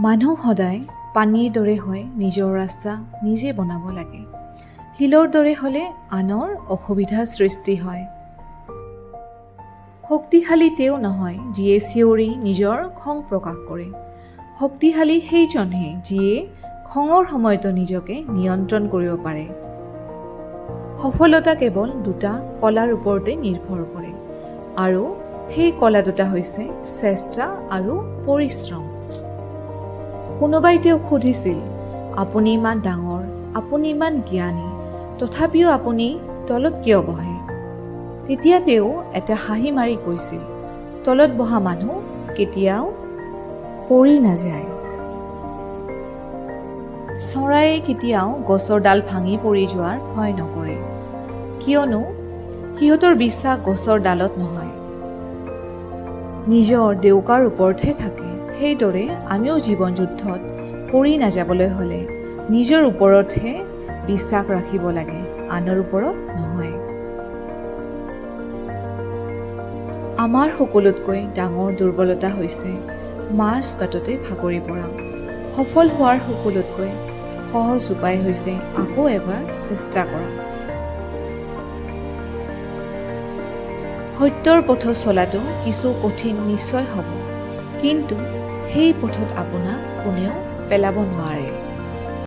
মানুহ সদায় পানীৰ দৰে হৈ নিজৰ ৰাস্তা নিজে বনাব লাগে। শিলৰ দৰে হ'লে আনৰ অসুবিধাৰ সৃষ্টি হয়। শক্তিশালী তেওঁ নহয় যিয়ে চিঞৰি নিজৰ খং প্ৰকাশ কৰে। শক্তিশালী সেইজনহে যিয়ে খঙৰ সময়তো নিজকে নিয়ন্ত্ৰণ কৰিব পাৰে। সফলতা কেৱল দুটা কলাৰ ওপৰতে নিৰ্ভৰ কৰে, আৰু সেই কলা দুটা হৈছে চেষ্টা আৰু পৰিশ্ৰম। কোনোবাই তেওঁক সুধিছিল, আপুনি ইমান ডাঙৰ, আপুনি ইমান জ্ঞানী, তথাপিও আপুনি তলত কিয় বহে? তেতিয়া তেওঁ এটা হাঁহি মাৰি কৈছিল, তলত বহা মানুহ কেতিয়াও পৰি নাযায়। চৰাইয়ে কেতিয়াও গছৰ ডাল ভাঙি পৰি যোৱাৰ ভয় নকৰে, কিয়নো সিহঁতৰ বিশ্বাস গছৰ ডালত নহয়, নিজৰ দেউকাৰ ওপৰতহে থাকে। সেইদৰে আমিও জীৱন যুদ্ধত পৰি নাযাবলৈ হ'লে নিজৰ ওপৰতহে বিশ্বাস ৰাখিব লাগে, আনৰ ওপৰত নহয়। আমাৰ সকলোতকৈ ডাঙৰ দুৰ্বলতা হৈছে মাজ বাটতে ভাগৰি পৰা। সফল হোৱাৰ সকলোতকৈ সহজ উপায় হৈছে আকৌ এবাৰ চেষ্টা কৰা। সত্যৰ পথত চলাটো কিছু কঠিন নিশ্চয় হ'ব, কিন্তু সেই পথত আপোনাক কোনেও পেলাব নোৱাৰে।